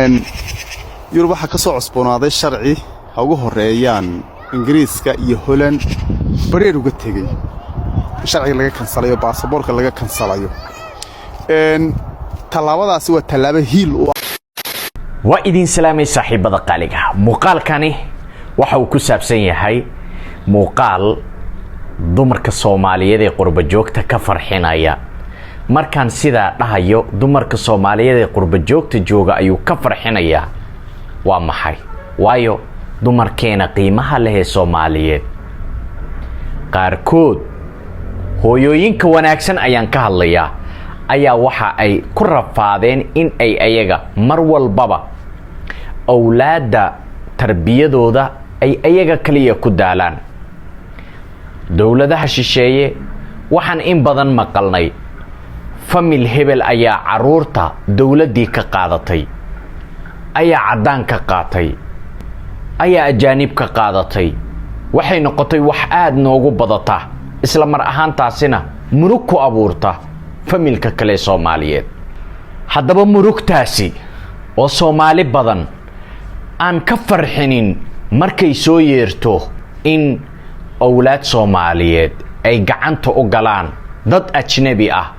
yurub waxa ka soo cusboonaaday sharci ugu horeeyaan Ingiriiska iyo Holland bareer uga tagay sharci laga kansalayo baasaboorka laga kansalayo talaabadaasi waa talaabo hiil waa idin salaamay saaxiibada qaaliga muuqaalkani waxa uu ku saabsan yahay muuqaal dumarka Soomaaliyeed ee qurba joogta ka farxinaya markaan sida dhahayo dumarka Soomaaliyeed ee qurba joogta jooga ayuu ka farxinaya waa maxay waayo dumarkeena qiimaha leh ee Soomaaliyeed qaarkood hooyooyinka wanaagsan ayaan ka hadlayaa ayaa waxa ay ku rafaadeen in ay ayaga mar walbaba awlaada tarbiyadooda ay ayaga kaliya ku daalaan dawladaha shisheeye waxaan in badan maqalnay famil hebel ayaa caruurta dawladii ka qaadatay ayaa cadaan ka qaatay ayaa ajaanib ka qaadatay waxay noqotay wax aad noogu badata isla mar ahaantaasina murug ku abuurta familka kale Soomaaliyeed haddaba murugtaasi oo Soomaali badan aan ka farxinin markay soo yeerto in awlaad Soomaaliyeed ay gacanta u galaan dad ajnabi ah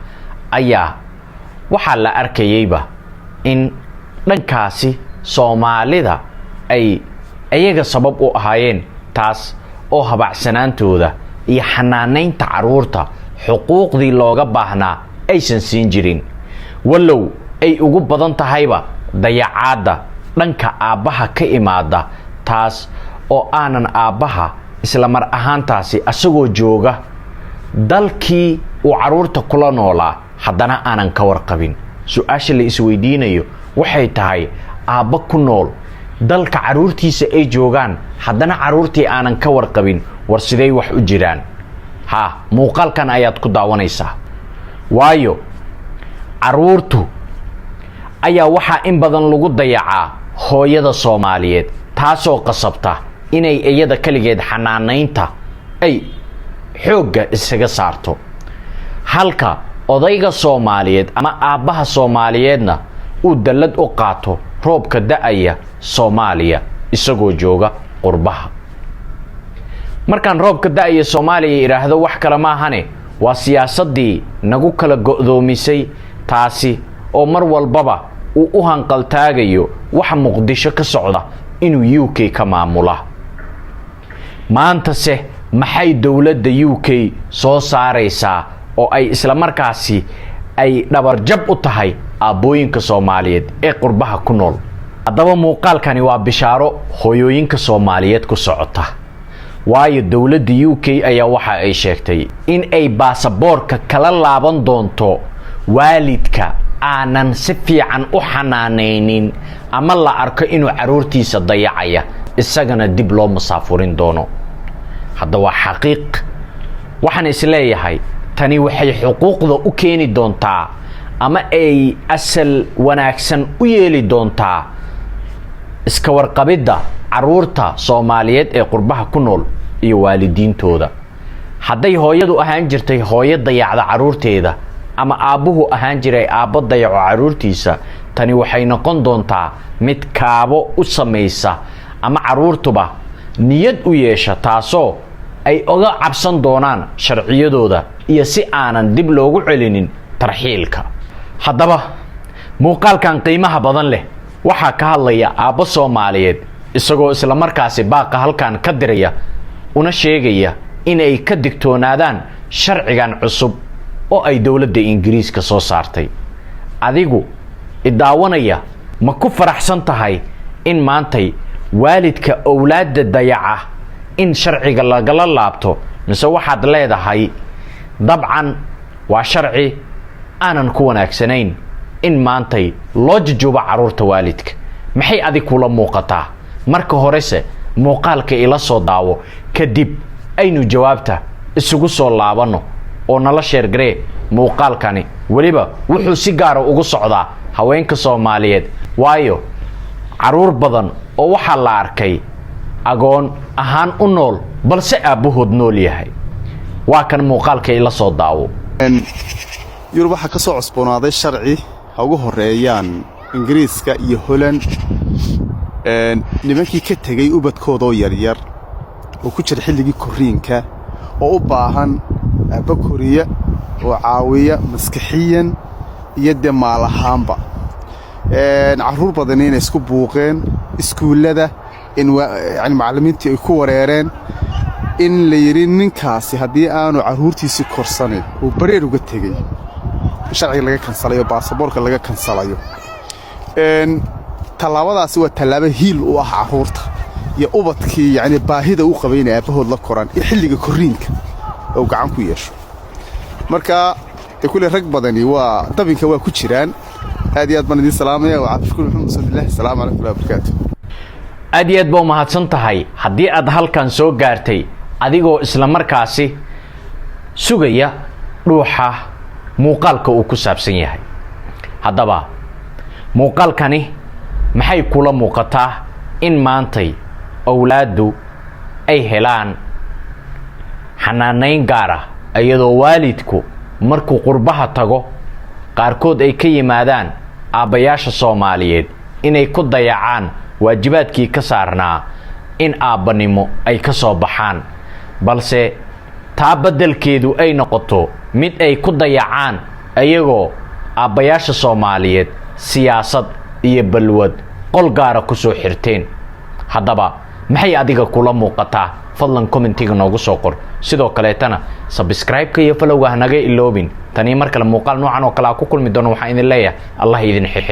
ayaa waxa la arkayayba in dhankaasi Soomaalida ay ayaga sabab u ahaayeen taas oo habacsanaantooda iyo xanaaneynta caruurta xuquuqdii looga baahnaa aysan siin jirin wallow ay ugu badan tahayba dayacaada dhanka aabaha ka imaada taas oo aanan aabaha isla mar ahaantaasi asagoo jooga dalkii uu caruurta kula noolaa haddana aanan ka warqabin su'aasha la isweydiinayo waxay tahay aabba ku nool dalka caruurtiisa ay joogaan haddana caruurtii aanan ka warqabin war sidee wax u jiraan muuqaalkan ayaad ku daawanaysaa waayo caruurtu ayaa waxaa in badan lagu dayacaa hooyada Soomaaliyeed taasoo qasabta inay iyada kaligeed xanaaneynta ay xoogga isaga saarto halka odayga Soomaaliyeed ama aabaha Soomaaliyeedna uu dalad u qaato roobka da'aya Soomaaliya isagoo jooga qurbaha markaan roobka da'aya Soomaaliya iraahdo wax kala ma ahane waa siyaasadii nagu kala go'doomisay taasi oo mar walbaba uu u hanqal taagayo wax Muqdisho ka socda inuu UK ka maamula maanta se maxay dawladda UK soo saaraysaa oo ay isla markaasi ay dhabar jab u tahay aabooyinka Soomaaliyeed ee qurbaha ku nool haddaba muuqaalkani waa bishaaro hooyooyinka Soomaaliyeed ku socota waayo dawladda UK ayaa waxa ay sheegtay in ay baasaboorka kala laaban doonto waalidka aanan si fiican u xanaaneynin ama la arko inuu caruurtiisa dayacaya isagana dib loo musaafurin doono hadda waa xaqiiq waxaan isleeyahay tani waxay xuquuqda u keeni doontaa ama ay asal wanaagsan u yeeli doontaa iska warqabida caruurta Soomaaliyeed ee qurbaha ku nool iyo waalidiintooda hadday hooyadu ahaan jirtay hooyo dayacda caruurteeda ama aabuhu ahaan jiray aabbo dayaco caruurtiisa tani waxay noqon doontaa mid kaabo u sameeysa ama caruurtuba niyad u yeesha taasoo ay uga cabsan doonaan sharciyadooda iyo si aanan dib loogu celinin tarxiilka haddaba muuqaalkan qiimaha badan leh waxa ka hadlaya aabbo Soomaaliyeed isagoo isla markaasi baaqa halkan ka diraya una sheegaya inay ka digtoonaadaan sharcigan cusub oo ay dawladda Ingiriiska soo saartay adigu idaawanaya ma ku faraxsan tahay in maantay waalidka awlaada dayaca in sharciga lagala laabto mise waxaad leedahay dabcan waa sharci aanan ku wanaagsanayn in maantay loo jajuubo caruurta waalidka maxay adig kula muuqataa marka horese muuqaalka ila soo daawo kadib aynu jawaabta isugu soo laabano oo nala sheer garee muuqaalkani waliba wuxuu si gaar ah ugu socdaa haweenka Soomaaliyeed waayo caruur badan oo waxa la arkay agoon ahaan u nool balse aabahood nool yahay waa kan muuqaalka ila soo daawo yurub waxa ka soo cusboonaaday sharci ugu horeeyaan ingiriiska iyo Holland nimankii ka tagay ubadkoodoo yaryar oo ku jira xilligii koriinka oo u baahan aabba koriya oo caawiya maskaxiyan iyo demaal ahaanba caruur badan inay isku buuqeen iskuullada in yani macallimiintii ay ku wareereen in la yiri ninkaasi haddii aanu caruurtiisii korsanin oo bareer uga tegay sharciga laga kansalayo baasaboorka laga kansalayo tallaabadaasi waa tallaabo hiil u ah caruurta iyo ubadkii yani baahida u qabaynaya aabahood la koraan iyo xilliga koriinka oo gacan ku yeesho marka kulli rag badani waa dabinka waa ku jiraan aad iyo aad baan idin salaamaya waa cabdishkuur maxamed sallallahu salaamu calaykum wa barakaatuh aad iyo aad baa mahadsan tahay haddii aad halkan soo gaartay adigoo isla markaasi sugaya dhuuxa muuqaalka uu ku saabsan yahay haddaba muuqaalkani maxay kula muuqataa in maantay awlaadu ay helaan xanaanayn gaar ah iyadoo waalidku markuu qurbaha tago qaarkood ay ka yimaadaan aabbayaasha Soomaaliyeed inay ku dayacaan waajibaadkii ka saarnaa in aabbanimo ay ka soo baxaan balse taa beddelkeedu ay noqoto mid ay ku dayacaan ayagoo aabbayaasha Soomaaliyeed siyaasad iyo balwad qol gaara ku soo xirteen haddaba maxay adiga kula muuqataa fadlan commentiga noogu soo qor sidoo kaleetana subscribe-ka iyo follow-ga hanaga iloobin tani mar kale muuqaal noocan oo kale ku kulmi doono waxaan idin leeyahay Allah idin xifdiyo